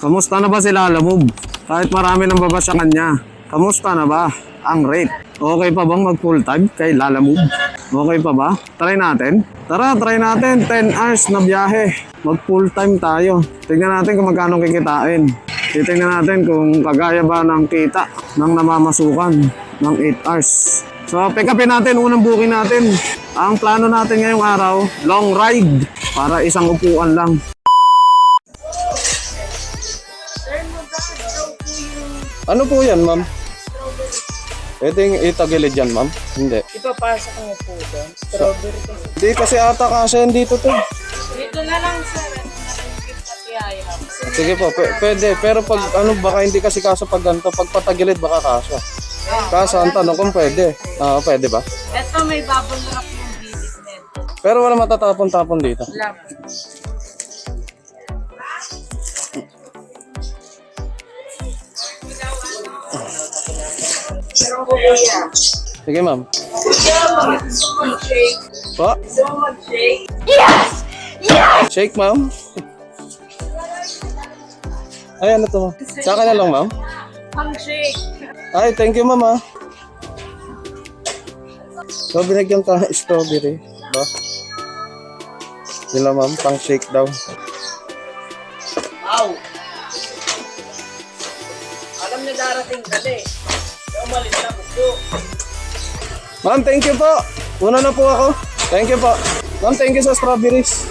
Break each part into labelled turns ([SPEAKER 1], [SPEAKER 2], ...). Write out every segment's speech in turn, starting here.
[SPEAKER 1] Kamusta na ba si Lalamove? Kahit marami nang baba sa kanya. Kamusta na ba ang rate? Okay pa bang mag full time kay Lalamove? Okay pa ba? Try natin? Tara, try natin. 10 hours na biyahe. Mag full time tayo. Tingnan natin kung magkano kikitain. Titingnan natin kung kagaya ba ng kita ng namamasukan ng 8 hours. So, pick upin natin. Unang booking natin. Ang plano natin ngayong araw, long ride. Para isang upuan lang. Ano po yan, ma'am? Pwedeng itagilid yan, ma'am? Hindi.
[SPEAKER 2] Ipapasok mo po doon. Strawberry kasi.
[SPEAKER 1] Hindi kasi ata kasi yan dito to.
[SPEAKER 2] Dito na lang sir. Ano na lang yung gift at ihaya.
[SPEAKER 1] Sige po, pwede. Pero pag ano, baka hindi kasi kaso pag ganito. Pag patagilid, baka kaso. Kaso, ang tanong kung pwede. Pwede ba?
[SPEAKER 2] Ito may bubble wrap yung bilis nito.
[SPEAKER 1] Pero wala matatapon-tapon dito.
[SPEAKER 2] Love.
[SPEAKER 1] Sige, ma'am.
[SPEAKER 2] Shake.
[SPEAKER 1] Po?
[SPEAKER 2] Shake.
[SPEAKER 1] Shake, ma'am. Ay, ano to? Sa akin na lang, ma'am.
[SPEAKER 2] Shake.
[SPEAKER 1] Ay, thank you, ma'am. So, binigyan ka ng strawberry. Ba? Sila, ma'am. Pang shake daw.
[SPEAKER 2] Ow. Alam niya darating dali. Umalis na gusto.
[SPEAKER 1] Ma'am, thank you po. Una na po ako. Thank you po. Ma'am, thank you sa strawberries.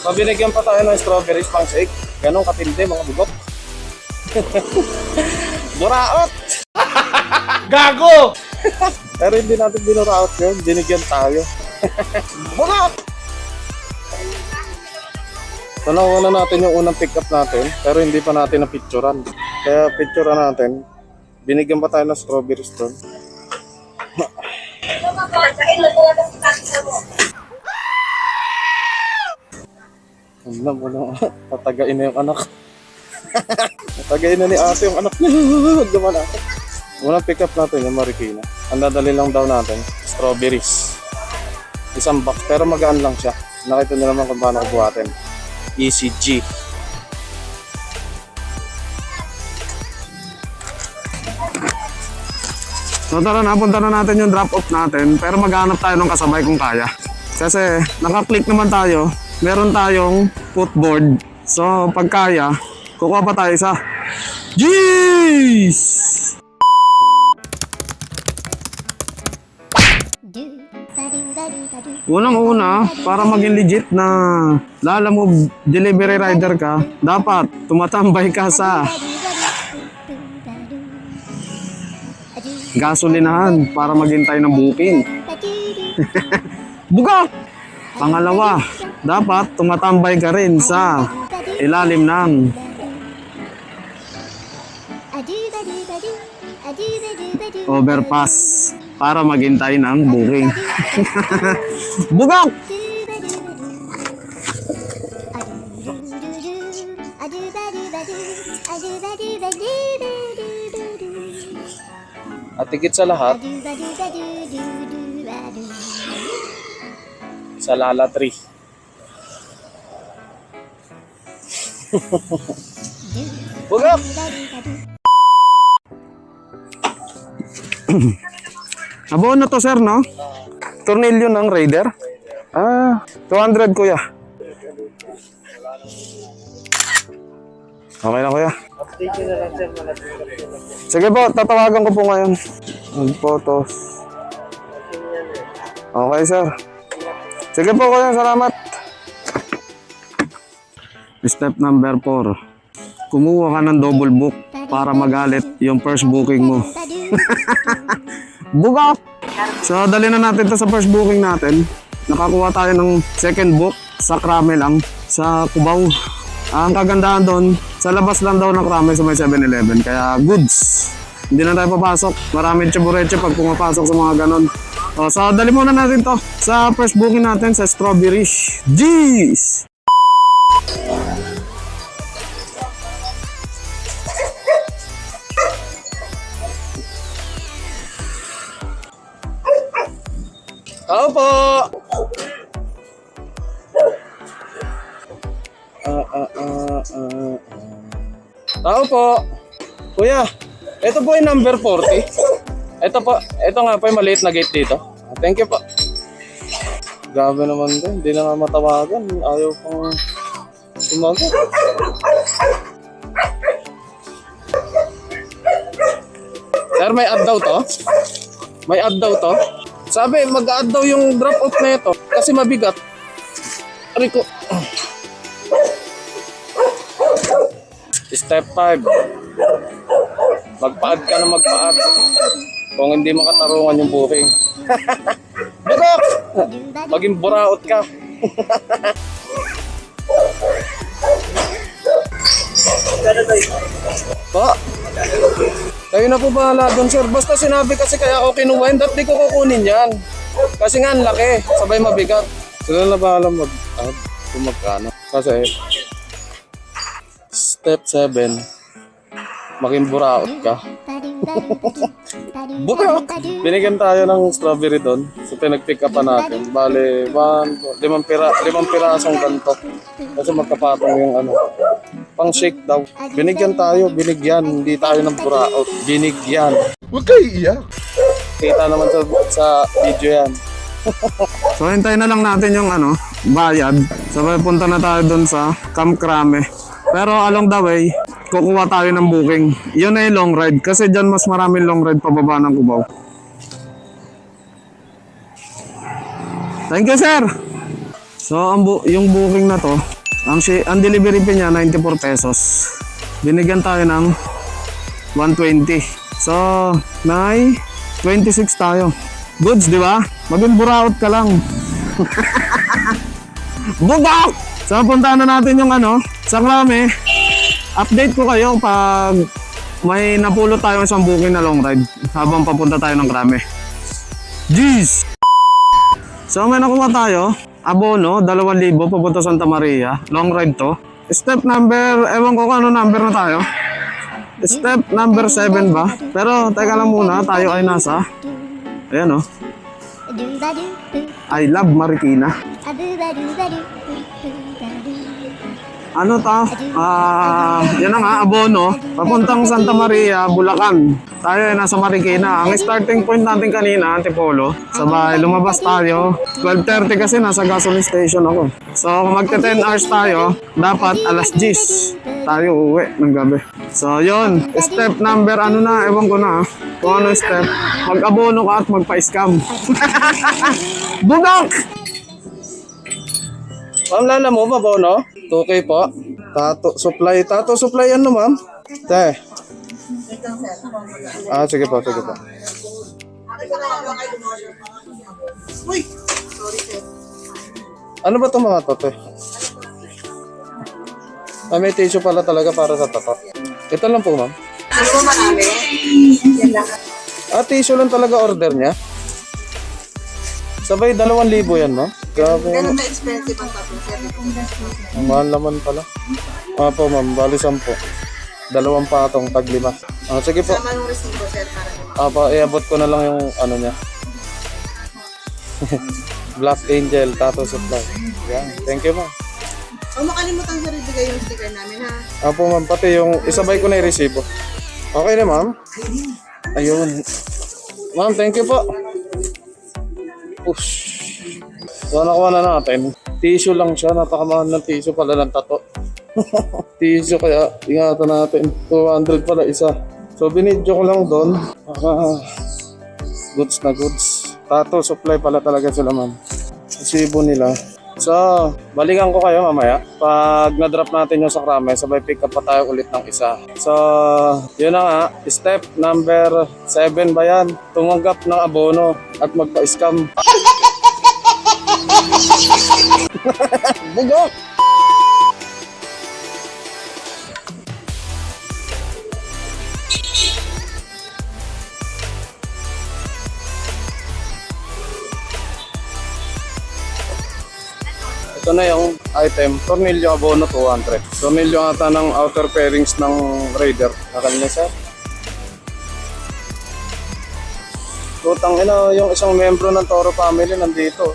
[SPEAKER 1] Pabinigyan pa tayo ng strawberries pang shake. Ganong katindi, mga bugok. Buraot!
[SPEAKER 3] Gago!
[SPEAKER 1] Pero hindi natin binuraot yun. Binigyan tayo. Buraot! Tanawa na natin yung unang pick up natin. Pero hindi pa natin na-picturean. Kaya picturean natin. Binigyan pa tayo ng strawberries doon. Alam mo na, tatagain na yung anak. Tatagain na ni ate yung anak niya. Huwag naman ako. Unang pick up natin yung Marikina. Ang dadali lang daw natin, strawberries. Isang box, pero magaan lang siya. Nakita nyo naman kung paano ko buhatin. ECG. So tara na, punta na natin yung drop-off natin. Pero maghanap tayo ng kasabay kung kaya. Kasi naka-click naman tayo. Meron tayong footboard. So pag kaya, kukuha pa tayo sa Jeez! Unang-una, para maging legit na Lalamove delivery rider ka, dapat tumatambay ka sa gasolinahan para maghintay ng booking. Bugak! Pangalawa, dapat tumatambay ka rin sa ilalim ng overpass para maghintay ng booking. Bugak! At higit sa lahat, sa Lala Tree. Bugak! Abono na to, sir, no? Tornilyo ng Raider. 200, kuya. Okay na, kuya. Sige po, tatawagan ko po ngayon. Photos. Okay, sir. Sige po, kuya, salamat. Step number 4. Kumuha ka ng double book para magalit yung first booking mo. Bugak! So, dali na natin to sa first booking natin. Nakakuha tayo ng second book sa Krame lang, sa Cubao. Ang kagandahan doon, sa labas lang daw ng Krame sa may 7-Eleven. Kaya goods. Hindi na tayo papasok. Maraming tsabureche pag pumapasok sa mga ganon. So, dali muna natin to sa first booking natin sa Strawberry. Jeez! Tao po! Tao po. Kuya, ito po yung number 40. Ito po, ito nga po yung maliit na gate dito. Thank you po. Grabe naman din, hindi na nga matawagan. Ayaw pang sumagot. Sir, may add daw to? May add daw to? Sabi, mag-add daw yung drop off na ito kasi mabigat. Rico. Step 5. Magpa-add ka na magpa-add. Kung hindi makatarungan yung booking. Budok! Maging buraot ka. Po? Kayo na po bahala doon, sir. Basta sinabi kasi kaya ako kinuha, hindi di ko kukunin yan. Kasi nga ang laki, sabay mabigat. Sila na bahala mag-add kung magkano. Kasi step 7, maging buraot ka. Buka! Binigyan tayo ng strawberry doon. So pinag-pick up pa natin. Bale, 5 pirasong ganito. Kasi magkapatong yung ano. Pang shake daw. Binigyan tayo, binigyan. Hindi tayo ng buraot. Binigyan.
[SPEAKER 3] Huwag kayo iiyak.
[SPEAKER 1] Kita naman sa video yan. So hintayin na lang natin yung ano, bayad. Sabay punta na tayo doon sa Camp Crame. Pero along the way, kukuha tayo ng booking. Yun na yung long ride. Kasi dyan mas maraming long ride pababa ng Cubao. Thank you, sir! So, yung booking na to, ang delivery fee niya, 94 pesos. Binigyan tayo ng 120. So, 26 tayo. Goods, di ba? Maging buraot ka lang. Bugak! So, puntahan na natin yung ano, sa Crame. Update ko kayo pag may napulot tayo isang booking na long ride habang papunta tayo ng Crame. Jeez! So, may nakuha tayo. Abono, 2,000 papunta Santa Maria. Long ride to. Step number, ewan ko kung ano number na tayo. Step number 7 ba? Pero, teka lang muna, tayo ay nasa. Ayan o. I love Marikina. Ano ta? Yan na nga, Abono. Papuntang Santa Maria, Bulacan. Tayo ay nasa Marikina. Ang starting point natin kanina, Antipolo. Sabay, lumabas tayo. 12:30 kasi nasa gasoline station ako. So, kung magka 10 hours tayo, dapat alas 10 tayo uwi ng gabi. So, yun. Step number, ano na, ewan ko na. Kung ano step, mag-abono ka at magpa-scam. Budak! Ma'am, lala mo ba, Bono? 2K po. Tato supply ano, ma'am? Te. Sige po, sige po. Ano ba itong mga to, te? May tissue pala talaga para sa tato. Ito lang po, ma'am.
[SPEAKER 2] Ano ba marami? Yan lang.
[SPEAKER 1] Tissue lang talaga order niya. Sabay 2,000 yan, ma'am. Grabe.
[SPEAKER 2] Ganun na expensive ang tatlo.
[SPEAKER 1] Ang mahal naman pala. Po, ma'am. Bali 10. 2 patong, tag 5. Sige po.
[SPEAKER 2] Sama nung resibo, sir, para
[SPEAKER 1] Iabot ko na lang yung ano niya. Black Angel Tattoo Supply. Yan. Thank you, ma'am.
[SPEAKER 2] Huwag makalimutan sa ibigay yung sticker namin, ha?
[SPEAKER 1] Po, ma'am. Pati yung isabay ko na yung resibo. Okay na, ma'am? Ayun. Ma'am, thank you po. Push. So, nakuha na natin. Tissue lang siya. Napakamahal ng tissue pala ng tato. Tissue kaya ingatan natin. 200 pala isa. So, binidyo ko lang doon. Goods na goods. Tattoo supply pala talaga sila, ma'am. Resibo nila. So, balikan ko kayo mamaya. Pag na-drop natin yung sa Crame, sabay pick up pa tayo ulit ng isa. So, yun na nga. Step number 7 ba yan? Tumanggap ng abono at magpa-scam. Bugo! Ito na yung item, tornilyo abono 200. Tornilyo ata ng outer fairings ng Raider. Nakal niya sir. Tutang ina, yung isang membro ng Toro family nandito.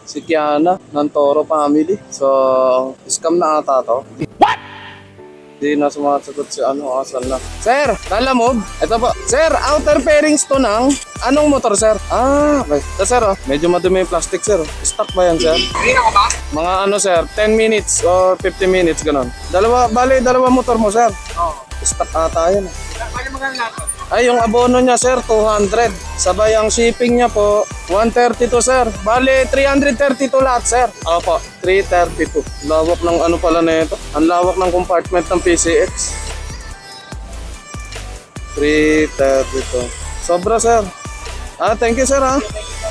[SPEAKER 3] Si Kiana ng Toro Family. So, scam na ata to. What? Hindi na sumasagot si asan na. Sir, Lalamove. Ito po. Sir, outer fairings to ng anong motor, sir? Okay. So, sir, medyo madumi yung plastic, sir. Stock ba yan, sir? Mga sir, 10 minutes or 50 minutes, ganun. Dalawa motor mo, sir. Stock ata yan. Ay, yung abono niya, sir, 200. Sabay ang shipping niya po, 132, sir. Bale, 332 lahat, sir. Opo, 332. Lawak ng pala na ito. Ang lawak ng compartment ng PCX. 332. Sobra, sir. Thank you, sir,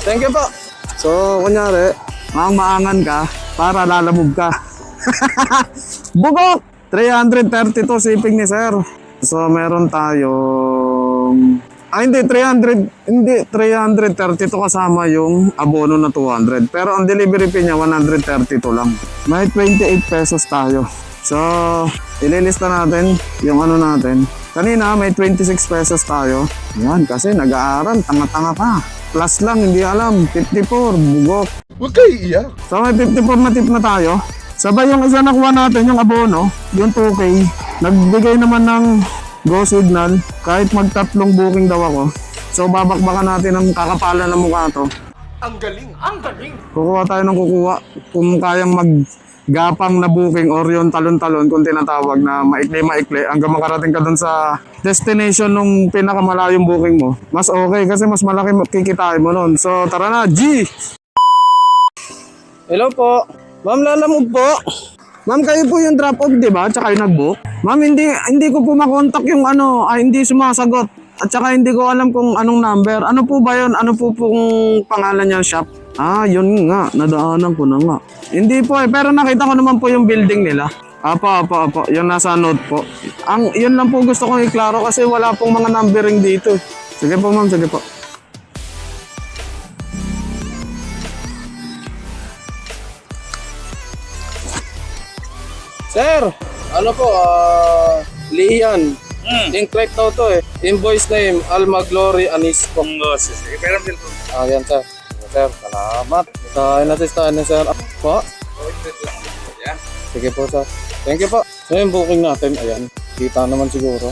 [SPEAKER 3] Thank you po.
[SPEAKER 1] So, kunyari, maangan ka para lalamove ka. Bugok! 332 shipping ni sir. So, meron tayong... hindi, 332 kasama yung abono na 200. Pero ang delivery fee niya, 132 lang. May 28 pesos tayo. So, ililista natin yung natin. Kanina, may 26 pesos tayo. Yan, kasi nag-aaral, tanga-tanga pa. Plus lang, hindi alam. 54, bugok.
[SPEAKER 4] Huwag kayo iiyak.
[SPEAKER 1] So, may 54 na tip na tayo. Sabay yung isa nakuha natin, yung abono, yung 2K. Nagbigay naman ng go signal kahit magtatlong booking daw ako. So babakbakan natin ang kakapalan ng mukha to.
[SPEAKER 4] Ang galing! Ang galing!
[SPEAKER 1] Kukuha tayo ng kukuha kung kayang maggapang na booking or yung talon-talon kung tinatawag na maikli-maikli hanggang makarating ka dun sa destination nung pinakamalayong booking mo. Mas okay kasi mas malaki kikitain mo nun. So tara na, G!
[SPEAKER 3] Hello po. Ma'am, Lalamove po.
[SPEAKER 1] Ma'am, kayo po yung drop-off, di ba? Tsaka yung nag-book. Ma'am, hindi ko po makontak yung hindi sumasagot. At saka hindi ko alam kung anong number. Ano po ba yun? Ano po pong pangalan niya shop? Yun nga. Nadaanan ko na nga. Hindi po pero nakita ko naman po yung building nila. Apo. Yung nasa note po. Yun lang po gusto kong iklaro kasi wala pong mga numbering dito. Sige po, ma'am. Sige po.
[SPEAKER 3] Sir, Lian. Incorrect daw to Invoice name, Alma Glory Anisco.
[SPEAKER 4] Sige, pero bill ko.
[SPEAKER 3] Yan, sir. Sir, salamat. Inassistahan niya, sir. Po? Sige po, sir. Thank you po. So, yung booking natin, ayan. Kita naman siguro.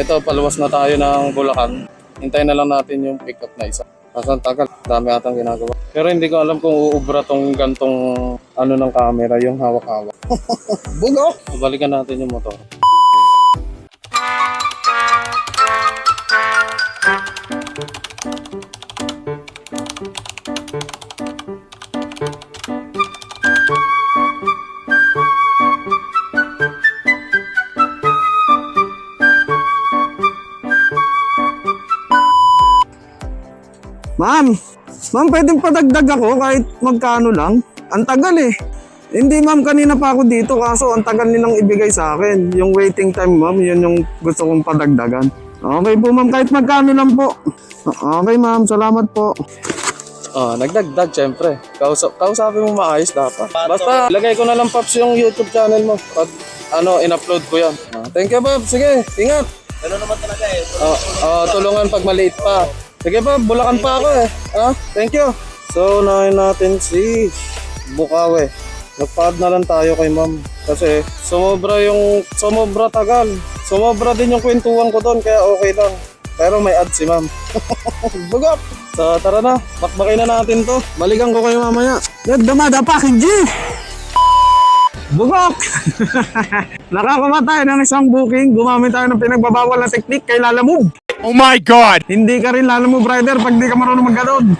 [SPEAKER 3] Ito, paluwas na tayo ng Bulacan. Hintayin na lang natin yung pick-up na isa. Kasi ang tagal, dami atang ginagawa. Pero hindi ko alam kung uubra tong gantong ng camera, yung hawak-hawak. Bugo! Balikan natin yung motor.
[SPEAKER 1] Ma'am, pwedeng padagdag ako kahit magkano lang. Ang tagal Hindi ma'am, kanina pa ako dito kaso ang tagal nilang ibigay sa akin. Yung waiting time ma'am, yun yung gusto kong padagdagan. Okay po ma'am, kahit magkano lang po. Okay ma'am, salamat po.
[SPEAKER 3] Nagdagdag syempre. Kausapin mo maayos dapat. Basta lagay ko na lang Pops yung YouTube channel mo. Pag in-upload ko yan. Thank you Pops, sige, ingat.
[SPEAKER 2] Gano'n naman talaga
[SPEAKER 3] Tulungan pag maliit pa. Sige pa, Bulacan pa ako Thank you. So, unahin natin si Bukawe. Nagpa-add na lang tayo kay ma'am. Kasi sumobra tagal. Sumobra din yung kwentuhan ko doon, kaya okay lang. Pero may add si ma'am. Bugap! So, tara na. Bakbakin na natin to.
[SPEAKER 1] Balikan ko kayo mamaya. Dumadapakin, G! Bugok! Nakakuha tayo ng isang booking. Gumamit tayo ng pinagbabawal na teknik kay Lalamove.
[SPEAKER 4] Oh my God!
[SPEAKER 1] Hindi ka rin Lalamove rider pag di ka marunong maggalon.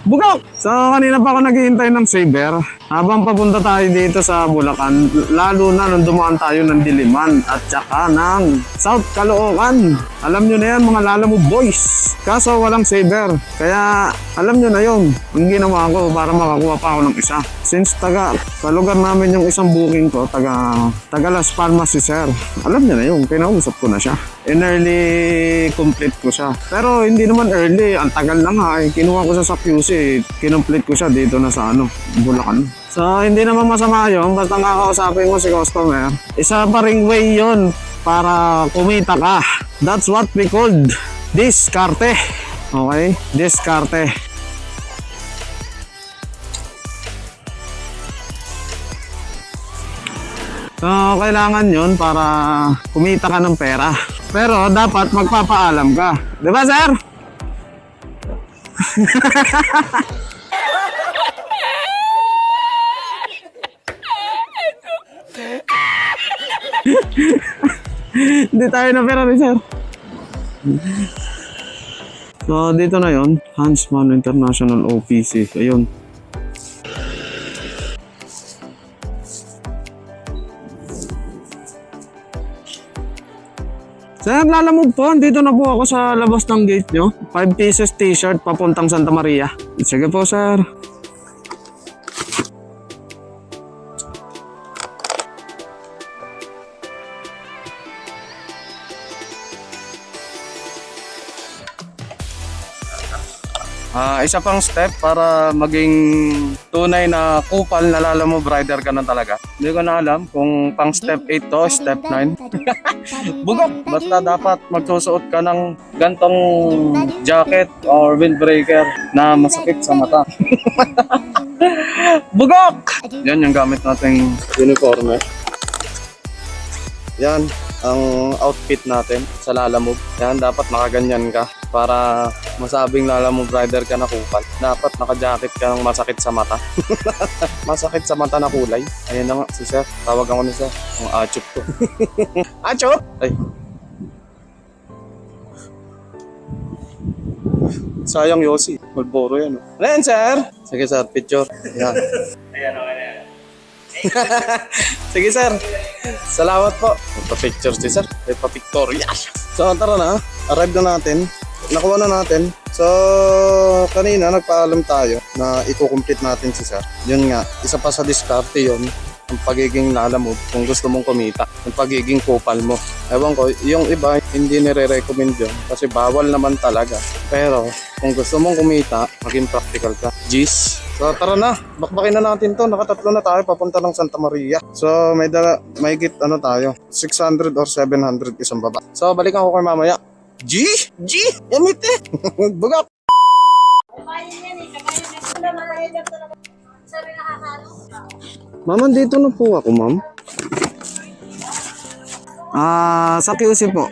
[SPEAKER 1] Bugok! So kanina pa ako naghihintay ng saver. Habang papunta tayo dito sa Bulacan, lalo na nung dumaan tayo ng Diliman at saka ng South Caloocan. Alam nyo na yan mga Lalamove boys. Kaso walang saver. Kaya alam nyo na yun. Ang ginawa ko para makakuha pa ako ng isa. Since sa lugar namin yung isang booking ko, taga Las Palmas si sir. Alam nyo na yun, kinausap ko na siya. In early complete ko siya. Pero hindi naman early, ang tagal na nga Kinuha ko siya sa QC, kinumplete ko siya dito na sa Bulacan. So hindi naman masama yun, basta kakausapin mo si customer. Isa pa ring way yun para kumita ka. That's what we called diskarte. Okay? Diskarte. So, kailangan yun para kumita ka ng pera. Pero, dapat magpapaalam ka. Di ba, sir? Hindi tayo na pera ni sir. So, dito na yon, Hansman International OPC. Ayun. Sir, lalamog po. Dito na po ako sa labas ng gate nyo. 5 pieces t-shirt papuntang Santa Maria. Sige po, sir.
[SPEAKER 3] Isa pang step para maging tunay na kupal na Lalamove rider ka na talaga. Hindi ko na alam kung pang step 8 to, step 9. Bugok! Basta dapat magsusuot ka ng gantong jacket or windbreaker na masakit sa mata. Bugok! Yan yung gamit nating uniforme. Yan ang outfit natin sa Lalamove. Yan, dapat nakaganyan ka para masabing Lalamove rider ka na kupal. Dapat naka-jacket ka ng masakit sa mata. Masakit sa mata na kulay. Ayun na nga, si Sir. Tawagan ko ni Sir. Ang achop ko. Achop! Ay. Sayang Yossi. Malboro yan. Ano yan, Sir? Sige, Sir. Picture. Yan.
[SPEAKER 2] Ayan, okay na yan.
[SPEAKER 3] Sige, Sir. Salamat po. Magpa-picture si Sir. May pa-pictorial. So, tara na. Arrive na natin. Nakuha na natin. So, kanina nagpaalam tayo na i-complete natin si Sir. Yun nga, isa pa sa diskarte yun, ang pagiging Lalamove kung gusto mong kumita, ang pagiging kupal mo. Ewan ko, yung iba hindi nire-recommend yun kasi bawal naman talaga. Pero, kung gusto mong kumita, maging practical ka. Jeez. So, tara na. Bakbakin na natin to. Nakatatlo na tayo papunta ng Santa Maria. So, may git tayo. 600 or 700 isang baba. So, balikan ko kay mamaya. G! Yamit eh! Bugak! Ma'am, dito na po ako, ma'am.
[SPEAKER 1] Sa QC po.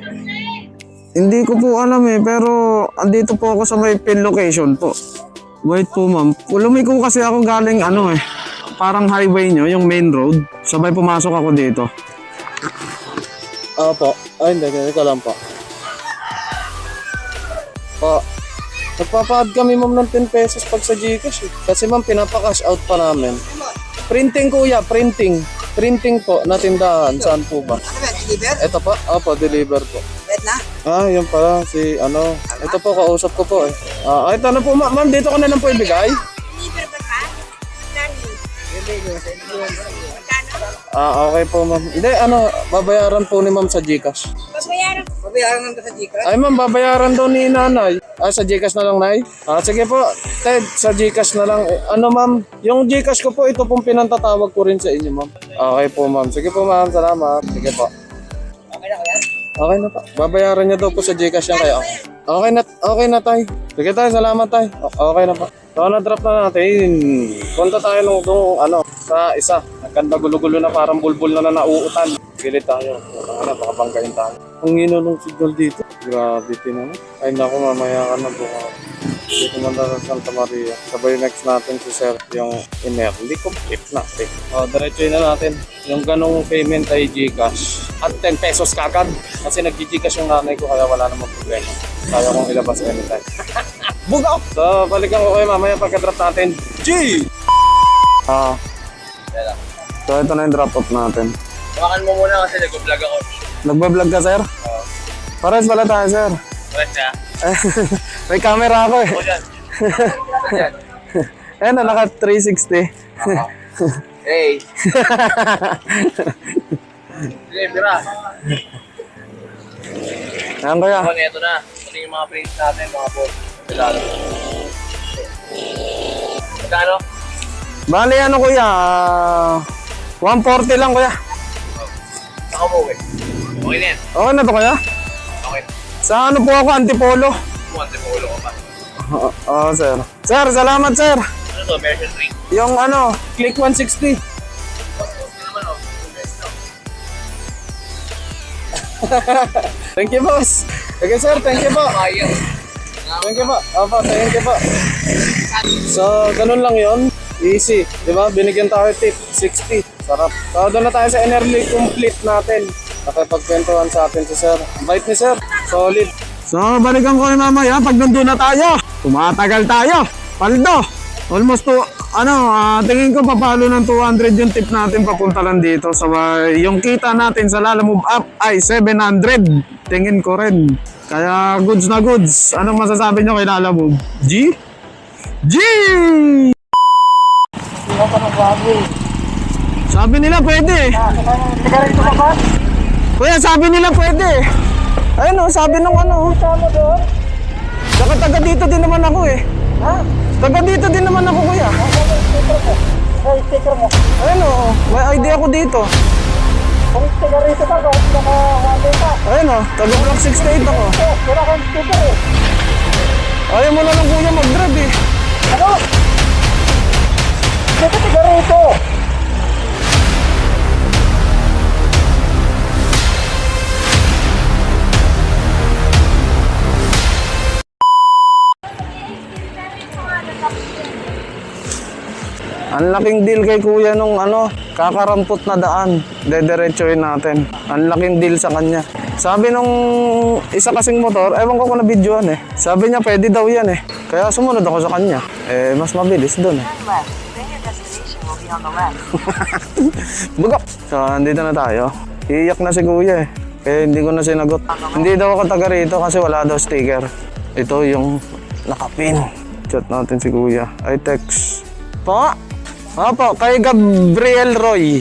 [SPEAKER 1] Hindi ko po alam eh, pero andito po ako sa may pin location po. Wait po, ma'am. Lumiko kasi ako galing parang highway nyo, yung main road. Sabay pumasok ako dito.
[SPEAKER 3] Po. Ay, hindi ka lang po. Po. Nagpapa-add kami, ma'am, ng 10 pesos pag sa Gcash eh. Kasi, ma'am, pinapa-cash out pa namin. Printing, kuya. Printing. Printing po na tindahan. Saan po ba?
[SPEAKER 2] Deliver?
[SPEAKER 3] Ito po. Opo, deliver po.
[SPEAKER 2] Wait na.
[SPEAKER 3] Yun pala. Ito po, kausap ko po eh. Ito na po, ma'am. Dito ko na lang po ibigay.
[SPEAKER 2] Deliver ba ka?
[SPEAKER 3] Okay po, ma'am. Hindi, babayaran po ni ma'am sa Gcash.
[SPEAKER 2] Babayaran lang ka sa Gcash?
[SPEAKER 3] Ay, ma'am, babayaran daw ni nanay. Sa Gcash na lang, nay? Sige po, Ted, sa Gcash na lang. Ma'am, yung Gcash ko po, ito pong pinantatawag ko rin sa inyo, ma'am. Okay po, ma'am. Sige po, ma'am. Salamat. Sige po.
[SPEAKER 2] Okay na kaya?
[SPEAKER 3] Okay na po. Babayaran niya daw po sa Gcash yan kayo. Okay na, tay. Sige, tay. Salamat, tay. Okay na po. So, na-drop na natin. Punta tayo sa isa. Nagkanda gulo-gulo na parang bulbul na nauutan. Pilit tayo. Baka banggain tayo. Ang hino ng signal dito. Grabe naman. Ay naku, mamaya ka na bukas. Dito na sa Santa Maria. Sabay next natin si Sir yung inerly complete natin. Diretso na natin. Yung ganong payment ay Gcash. At 10 pesos kagad. Kasi nag-Gcash yung nanay ko kaya wala namang problema. Kaya kong ilabas anytime. Bugaw! So, balikan ko kayo mamaya pagka-drop natin. G!
[SPEAKER 1] So, ito na yung drop-off natin.
[SPEAKER 2] Hawakan mo muna kasi nag-vlog ako.
[SPEAKER 1] Nagbablog ka, sir? Pares pala tayo, sir.
[SPEAKER 2] Wait na.
[SPEAKER 1] May camera ako eh.
[SPEAKER 2] O dyan.
[SPEAKER 1] Ayan na, naka 360.
[SPEAKER 2] Hey. Sige, bira.
[SPEAKER 1] Ayan kaya.
[SPEAKER 2] Ito na. Ito yung mga prints natin, mga boss. Magkano?
[SPEAKER 1] Bali kuya, 140 lang kuya.
[SPEAKER 2] Saka mo, okay. Okay na yan.
[SPEAKER 1] Okay na to kuya?
[SPEAKER 2] Okay.
[SPEAKER 1] Sa po ako, Antipolo.
[SPEAKER 2] Kumante mo ulo ko pa.
[SPEAKER 1] Oo, sir. Sir, salamat sir.
[SPEAKER 2] Ano to, version 3?
[SPEAKER 1] Yung Click 160.
[SPEAKER 2] Ito naman o.
[SPEAKER 3] Thank you, boss. Okay, sir. Thank you po. Thank you po. Opo, thank you po. So, ganun lang yon. Easy. Di ba? Binigyan tayo tip. 60. Sarap. So, doon na tayo sa energy complete natin. Nakipagkwentuhan sa atin si sir. Bait ni sir. Solid.
[SPEAKER 1] So, balikan ko yung mamaya pag nandun na tayo. Tumatagal tayo. Paldo. Almost to, tingin ko papalo ng 200 yung tip natin papunta lang dito. So, yung kita natin sa Lalamove app ay 700. Tingin ko rin. Kaya goods na goods. Anong masasabi nyo kay Lalamove? G? G! Sabi nila pwede. Kuya, sabi nila pwede. Ayun o, sabi nung ano. Saka taga dito din naman ako eh. Ha? Taga dito din naman ako, kuya. Ayun o, may ID ako dito.
[SPEAKER 2] Kung taga rito ka, bakit naka-1day ka?
[SPEAKER 1] Ayun o, taga block 68 ako.
[SPEAKER 2] Wala kang sticker eh.
[SPEAKER 1] Ayaw mo na lang kuya mag-drive eh.
[SPEAKER 2] Ano? Dito taga rito.
[SPEAKER 1] Ang laking deal kay kuya nung kakarampot na daan. Dediretsuhin natin. Ang laking deal sa kanya. Sabi nung isa kasing motor, ewan ko kung na-videoan eh. Sabi niya pwede daw yan eh. Kaya sumunod ako sa kanya. Eh, mas mabilis doon eh. Bugak! So, andito na tayo. Iiyak na si kuya eh. Kaya hindi ko na sinagot. Hindi daw ako taga rito kasi wala daw sticker. Ito yung nakapin. Chat natin si kuya. I text. Po? Opo, kay Gabriel Roy.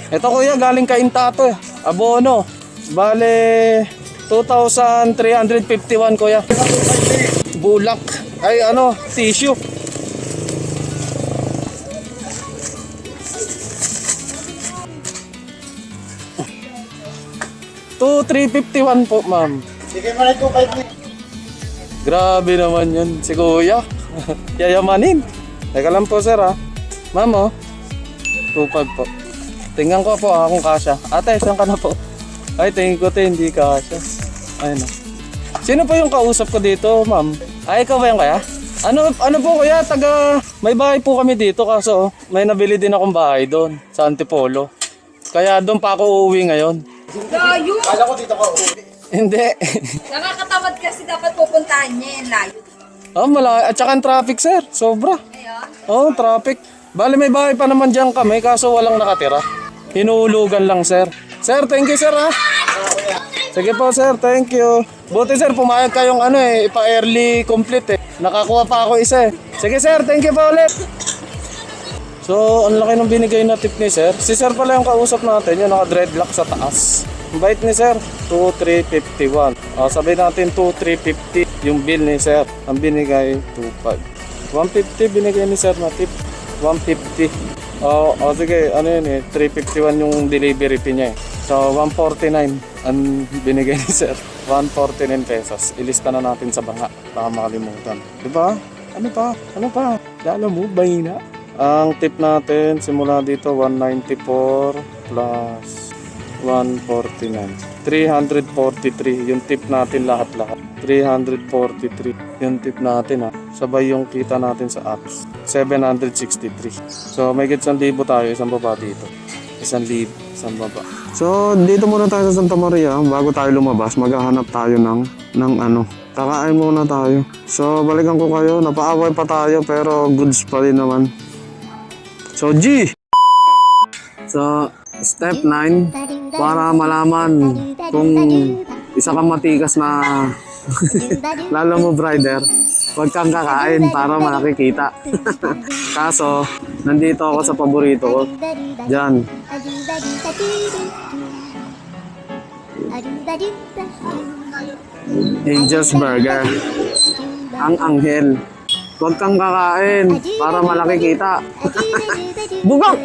[SPEAKER 3] Ito kuya, galing Kaintato eh. Abono. Bale, 2,351 kuya. Bulak. Ay tissue. $2,351 po, ma'am.
[SPEAKER 2] Sige mo na 2.5
[SPEAKER 3] Grabe naman yun, si kuya. Yayamanin. Teka lang po, sir, ha. Ma'am, 2.5 po. Tingnan ko po, kung kasya. Ate, saan ka na po? Ay, tingin ko, hindi kasya. Ayun, Sino po yung kausap ko dito, ma'am? Ay, ikaw ba yan kaya? Ano po kuya, may bahay po kami dito kaso may nabili din akong bahay doon sa Antipolo. Kaya doon pa ako uuwi ngayon.
[SPEAKER 5] Layo!
[SPEAKER 2] Kala ko dito ka uwi.
[SPEAKER 3] Hindi.
[SPEAKER 5] Nakakatamad kasi dapat pupuntahan niya yung layo.
[SPEAKER 3] Malayo. At saka ang traffic, sir. Sobra.
[SPEAKER 5] Ayun.
[SPEAKER 3] Traffic. Bali may bahay pa naman dyan kami kaso walang nakatira. Hinuhulugan lang, sir. Sir, thank you, sir, ha? Sige po, sir. Thank you. Buti, sir, pumayag kayong ipa-early complete, eh. Nakakuha pa ako isa, eh. Sige, sir. Thank you po ulit. So, ang laki ng binigay na tip ni sir. Si sir pala yung kausap natin, yung naka-dreadlock sa taas. Ang bait ni sir, 2,351. Sabi natin 2,350 yung bill ni sir. Ang binigay, 2,500. 150 binigay ni sir na tip. 150. Sige, 351 yung delivery fee niya eh. So, 149 ang binigay ni sir. 149 pesos. Ilista na natin sa banga. Baka makalimutan. Diba? Ano pa? Lalo mo, bahina. Ang tip natin, simula dito, 194 plus 149. 343 yung tip natin lahat-lahat. 343 yung tip natin, ha. Sabay yung kita natin sa apps. 763. So may git 1,000 tayo, isang baba dito. 1,000, isang baba.
[SPEAKER 1] So, dito muna tayo sa Santa Maria. Bago tayo lumabas, maghahanap tayo ng kakain muna tayo. So, balikan ko kayo. Napaaway pa tayo pero goods pa rin naman. So, G! So, step 9, para malaman kung isa kang matikas na Lalamove rider, huwag kang kakain para malaki kita. Kaso, nandito ako sa paborito ko. Diyan. Angel's Burger. Ang anghel. Huwag kang kakain para malaki kita. Bugak!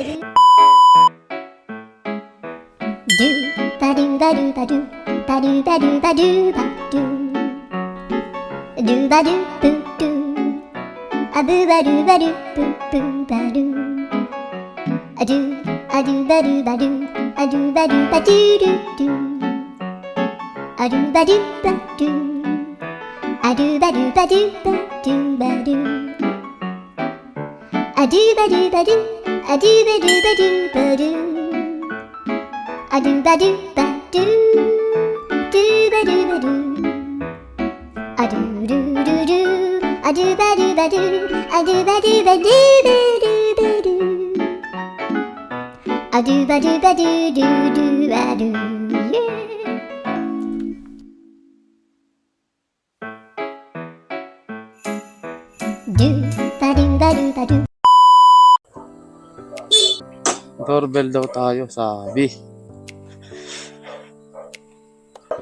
[SPEAKER 3] Doorbell daw tayo, sabi.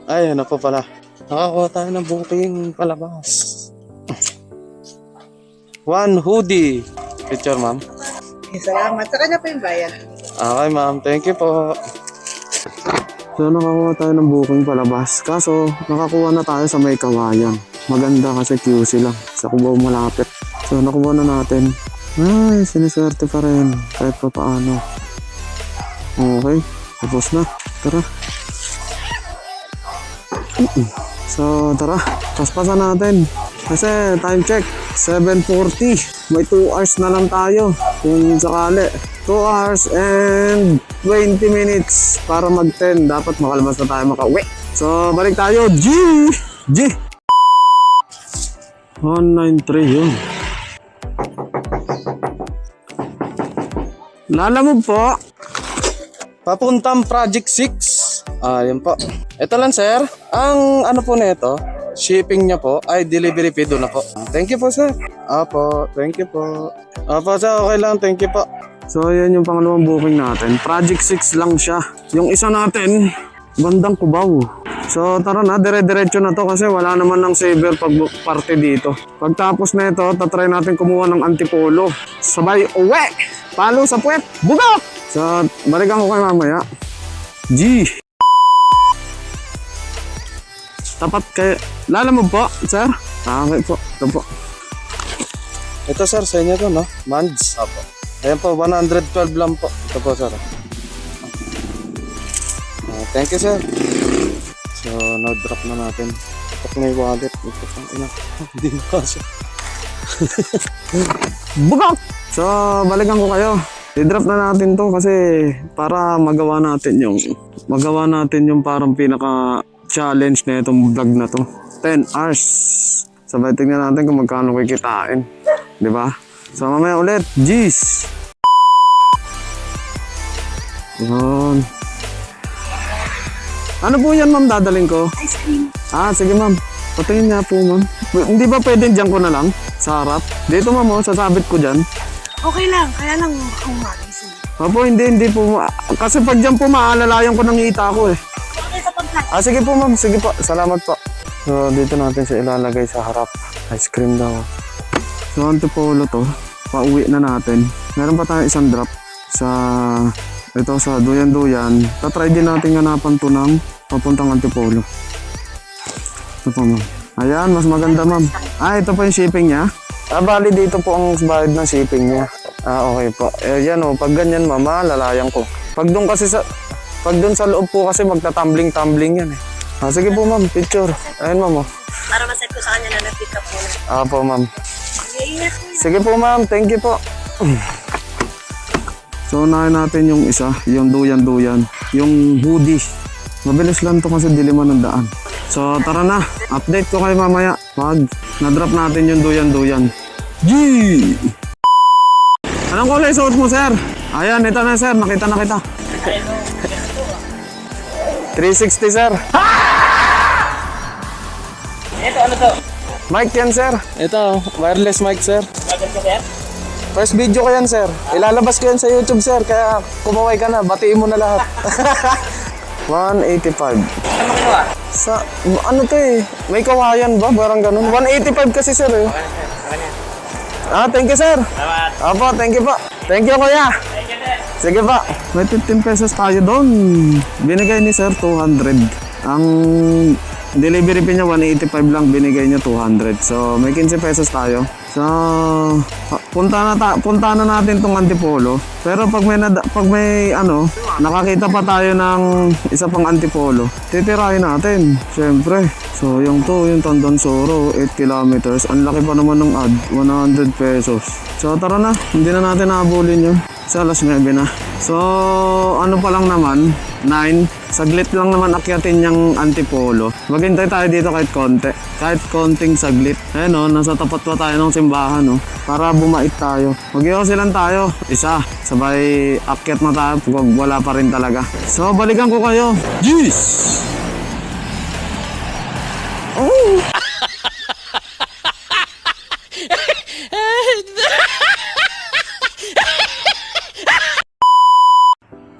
[SPEAKER 3] Ay, ano po pala. Nakakuha tayo ng booking palabas. One hoodie. Picture, ma'am.
[SPEAKER 2] Salamat. Sa kanya pa yung bayan.
[SPEAKER 3] Okay, ma'am. Thank you po.
[SPEAKER 1] So nakakuha tayo ng booking palabas. Kaso nakakuha na tayo sa may kawayan. Maganda kasi QC lang. Sa Cubao malapit. So nakuha na natin. Ay, siniswerte pa rin. Kahit pa paano. Okay. Tapos na. Tara. So tara. Paspasan natin. Kasi time check. 7:40. May 2 hours na lang tayo. Kung sakali. 2 hours and 20 minutes para mag-10. Dapat makalabas na tayo makauwi. So, balik tayo. G! 193 yun. Lalamove po.
[SPEAKER 3] Papuntang Project 6. Yun po. Ito lang, sir. Ang ano po nito, shipping niya po ay delivery fee doon na po. Thank you po, sir. Apo, thank you po. Apo, sir, okay lang. Thank you po.
[SPEAKER 1] So, yan yung pangalawang booking natin. Project 6 lang siya. Yung isa natin, bandang Cubao. So, tara na. Dire-diretso na to kasi wala naman ng saver pag party dito. Pagtapos na ito, tatry natin kumuha ng antipolo. Sabay uwi! Palo sa puwet! Bugak! So, balikan ko kayo mamaya. G! Tapat kay... Lalamove po, sir? Okay po. Ito po.
[SPEAKER 3] Ito, sir, sa inyo to, no? Mands. Apo. Ayan po, 112 lang po. Ito po, sir. Thank you, sir. So, no-drop na natin. Ito na yung wallet. Ito po, ina. Hindi na kasi.
[SPEAKER 1] Bugak! So, balikan ko kayo. I-drop na natin to kasi para magawa natin yung parang pinaka challenge na itong vlog na to. 10 hours. Sabay tingnan natin kung magkano kikitain. Di ba? So, mamaya ulit. Jeez! Yun. Ano po yan, ma'am, dadaling ko?
[SPEAKER 5] Ice cream.
[SPEAKER 1] Sige, ma'am. Patingin nga po, ma'am. Hindi ba pwedeng dyan ko na lang? Sa harap? Dito, ma'am, sasabit ko dyan.
[SPEAKER 2] Okay lang. Kaya lang akong magising.
[SPEAKER 1] Opo, hindi po. Kasi pag dyan po, maalalayan ko ng ita ko eh.
[SPEAKER 2] Okay sa pagkain.
[SPEAKER 1] Sige po, ma'am. Sige po. Salamat po. So, dito natin siya ilalagay sa harap. Ice cream daw. So, antipolo to. Pauwi na natin. Meron pa tayong isang drop sa... Ito sa Duyan-Duyan. Tatry din natin hanapan to ng papuntang antipolo. Ito po, ma'am. Ayan, mas maganda, ma'am. Ito po yung shipping niya. Bali dito po ang bayad ng shipping niya. Okay po. Yan o, pag ganyan, mama, lalayan ko. Pag doon sa loob po kasi magta-tumbling yan eh. Sige po, ma'am, picture. Ayan, ma'am.
[SPEAKER 2] Para maset ko sa kanya na na-pick up mo na.
[SPEAKER 1] Po, ma'am.
[SPEAKER 2] Ingat mo.
[SPEAKER 1] Sige po, ma'am. Thank you po. So, unahin natin yung isa, yung duyan-duyan. Yung hoodie. Mabilis lang to kasi diliman ng daan. So, tara na. Update ko kayo mamaya pag na-drop natin yung duyan-duyan. G! Anong kulay suot mo, sir? Ayan, ito na, sir. Nakita na kita. 360, sir.
[SPEAKER 2] Ito, ano to?
[SPEAKER 1] Mic yan, sir.
[SPEAKER 3] Ito, wireless mic, sir.
[SPEAKER 2] Bagal ko, sir?
[SPEAKER 3] First video ko yan, sir. Ilalabas ko yan sa YouTube, sir. Kaya kumaway ka na. Batiin mo na lahat.
[SPEAKER 1] 185.
[SPEAKER 2] Ano mo kinuha?
[SPEAKER 1] Sa, ano to eh? May kawayan ba? Parang ganun. 185 kasi, sir eh. Thank you, sir.
[SPEAKER 2] Salamat.
[SPEAKER 1] Opo, thank you po. Thank you, kuya.
[SPEAKER 2] Thank you, sir.
[SPEAKER 1] Sige pa. May 15 pesos tayo doon. Binigay ni sir 200. Ang Delivery fee niya 185 lang, binigay niya 200. So may 15 pesos tayo. So punta na natin tong Antipolo. Pero pag may nakakita pa tayo ng isa pang Antipolo, titirahin natin. Syempre. So yung Tandon-Soro, 8 kilometers. Ang laki pa naman ng ad, 100 pesos. So tara na, hindi na natin nahabulin yun. Sa alas 9 na. So ano pa lang naman, 9. Saglit lang naman akyatin yung Antipolo. Maghintay tayo dito kahit konti. Kahit konting saglit. Ayun o, nasa tapat pa tayo ng simbahan o. Para bumait tayo. Mag-iosilan tayo. Isa. Sabay akyat na tayo. Pag wala pa rin talaga. So balikan ko kayo. Jeez! Oh!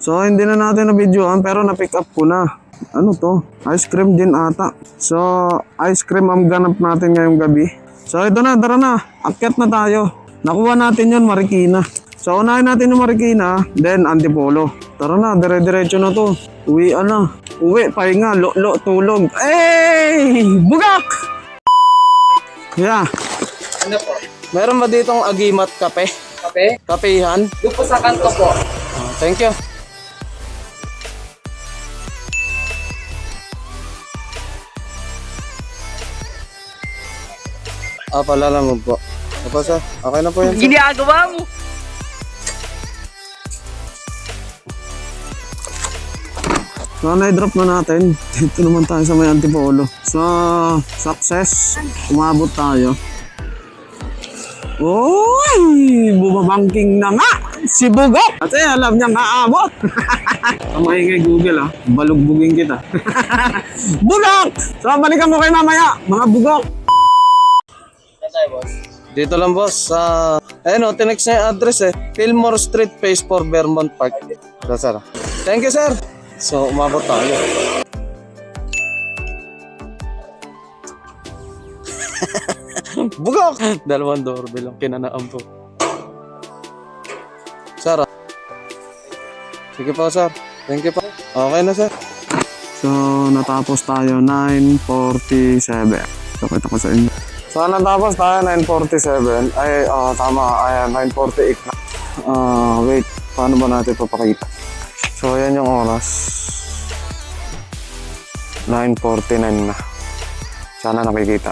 [SPEAKER 1] So hindi na natin na-videoan pero na-pick up ko na. Ano to? Ice cream din ata. So ice cream ang ganap natin ngayong gabi. So ito na, tara na. Akyat na tayo. Nakuha natin yun, Marikina. So unahin natin yung Marikina, then Antipolo. Tara na, dire-diretso na to. Uwi na. Uwi, pahinga, tulog. Hey! Bugak! Yeah.
[SPEAKER 2] Ano po?
[SPEAKER 3] Meron ba ditong Agimat Kape?
[SPEAKER 2] Kape?
[SPEAKER 3] Kapehan?
[SPEAKER 2] Doon po sa kanto po.
[SPEAKER 3] Thank you. Palala mo po. Opo, sir. Okay na po yan, sir.
[SPEAKER 2] Ginagawa mo!
[SPEAKER 1] So na-drop na natin. Dito naman tayo sa may Antipolo. So success. Umabot tayo. Uy! Bumabangking na nga! Si Bugok! Kasi alam niyang aabot. Kamay kay Google balugbugin kita. Bugok! So balikan ko kayo mamaya, mga Bugok.
[SPEAKER 3] Dito lang, boss. Ayun o, tinext na yung address Fillmore Street, Phase 4, Vermont Park. Sir. Thank you, sir. So, umabot tayo. Bugok! Dalawang doorbell ang kinanaan po. Sir, sige po, sir. Thank you po. Okay na, sir.
[SPEAKER 1] So natapos tayo 9:47. So kita ko sa inyo. So natapos tayo 9:47. Ay, tama. Ayan, 9:48 na. Wait. Paano ba natin papakita? So ayan yung oras. 9:49 na. Sana nakikita.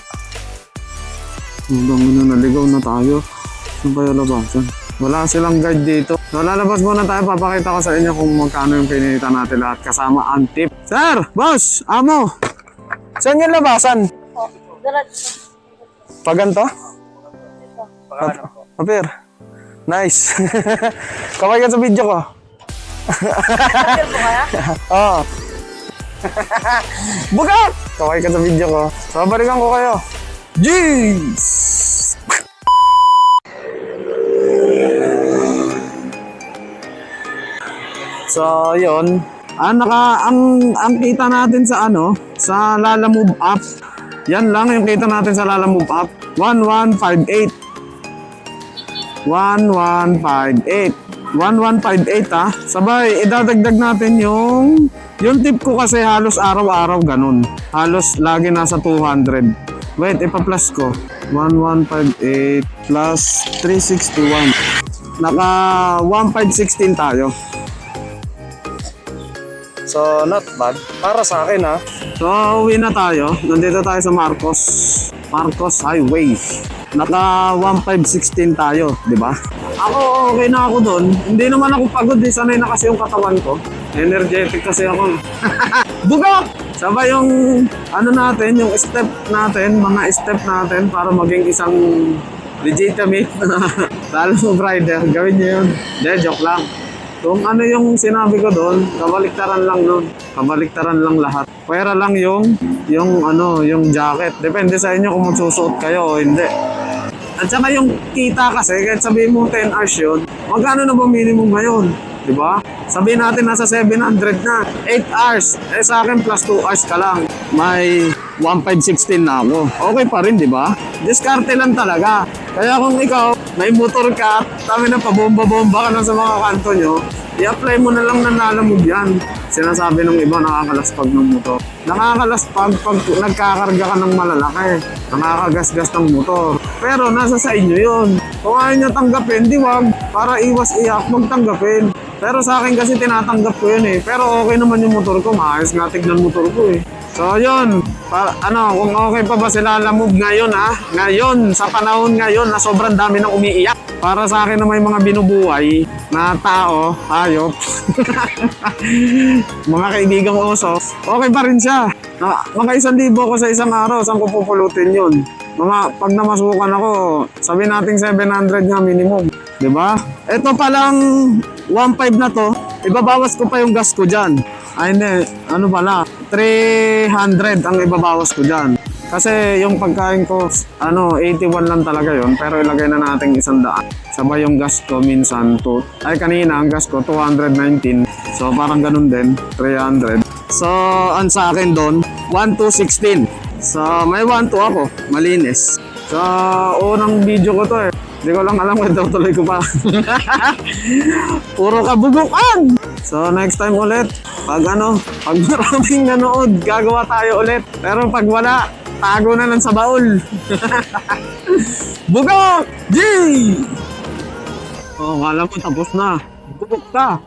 [SPEAKER 1] Hanggang na naligaw na tayo. Saan tayo labasan? Wala silang guide dito. So lalabas muna tayo. Papakita ko sa inyo kung magkano yung pinita natin lahat kasama ang tip. Sir! Boss! Amo! Saan yung labasan? Paganto? Papir. Nice. Kaway ka sa video ko. Oo. Bugat! Kaway ka sa video ko. So balikan ko kayo. Jeez! So, yun. Ang kita natin sa sa Lalamove app. Yan lang yung kita natin sa Lalamove app. 1158. 1158. 1158 Sabay, idadagdag natin yung tip ko kasi halos araw-araw ganun. Halos lagi nasa 200. Wait, ipa-plus ko. 1158 plus 361. Naka 1516 tayo.
[SPEAKER 3] So, not bad. Para sa akin,
[SPEAKER 1] So, uwi na tayo. Nandito tayo sa Marcos Highway. Naka 1516 tayo, di ba? Ako, okay na ako doon. Hindi naman ako pagod. Sanay na kasi yung katawan ko. Energetic kasi ako. Bugak! Sabay yung, natin, yung step natin, mga step natin para maging isang legitimate na Lalamove rider. Gawin niyo yun. Hindi, joke lang. Kung ano yung sinabi ko doon, kabaliktaran lang nun. Kabaliktaran lang lahat. Pwera lang yung jacket. Depende sa inyo kung magsusuot kayo o hindi. At saka yung kita kasi, kahit sabihin mo 10 hours yun, magkano na ba minimum ngayon? Diba? Sabihin natin nasa 700 na. 8 hours. Sa akin plus 2 hours ka lang. May 1516 na ako. Okay pa rin, diba? Diskarte lang talaga. Kaya kung ikaw, may motor ka, kami na pabomba-bomba ka na sa mga kanto nyo, i-apply mo na lang ng lalamove yan. Sinasabi ng iba nakakalaspag ng motor. Nakakalaspag pag nagkakarga ka ng malalaki. Nakakagasgas ng motor. Pero nasa sa inyo yun. Kung ayaw nyo tanggapin, di wag. Para iwas iyak, magtanggapin. Pero sa akin kasi tinatanggap ko yun eh. Pero okay naman yung motor ko. Maayos nga tignan motor ko eh. So yun, kung okay pa ba sila Lalamove ngayon ha? Ngayon, sa panahon ngayon na sobrang dami nang umiiyak. Para sa akin na may mga binubuhay na tao, hayop, mga kaibigang oso, okay pa rin siya. Mga 1,000 ko sa isang araw, saan ko pupulutin yun? Pag namasukan ako, sabi nating 700 nga minimum. Diba? Ito palang 1.5 na to, ibabawas ko pa yung gas ko dyan. Ay hindi, ano pala, 300 ang ibabawas ko dyan. Kasi yung pagkain ko, 81 lang talaga yon, pero ilagay na natin 100. Sabay yung gas ko minsan, kanina ang gas ko 219. So parang ganun din, 300. So ang sa akin doon, 1,216. So may 1,2 ako, malinis. Sa unang video ko to eh. Hindi ko lang alam kung tuloy ko pa. Puro kabugukan! So next time ulit, pag maraming nanood, gagawa tayo ulit. Pero pag wala, tago na lang sa baul. Bugok! G! Oh, kala mo tapos na. Bugok ka.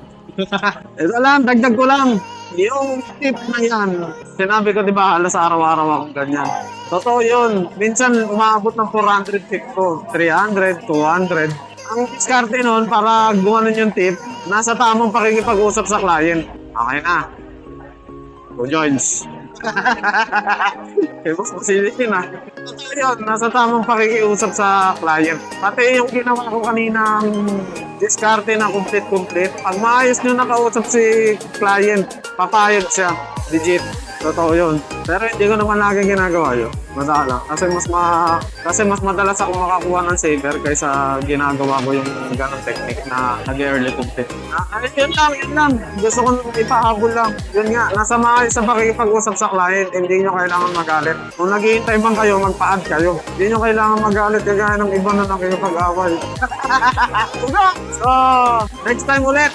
[SPEAKER 1] Ito lang, dagdag ko lang. Yung tip na yan, sinabi ko diba halos araw-araw akong ganyan. Totoo yun. Minsan umaabot ng 400 tip ko. 300, 200. Ang diskarte nun para gumanon yung tip, nasa tamang pakikipag-usap sa client. Okay na. Go joins. Mas masilitin ah. Totoo yun, nasa tamang pakikiusap sa client. Pati yung ginawa ko kaninang diskarte na complete. Pag maayos nyo nakausap si client, papayag siya. Legit. Totoo yun. Pero hindi ko naman lagi ginagawa yun. Madala. Kasi mas madalas ako makakuha ng saver kaysa ginagawa ko yung ganong technique na nag-early complete. Yun lang. Gusto ko ipahabol lang. Yun nga, nasa maayos sa pakikipag-usap sa client, hindi nyo kailangan magalit. Kung naghihintay bang kayo, magpa-add kayo. Hindi nyo kailangan magalit kagaya ng iba na nakikipag-away. So, next time ulit.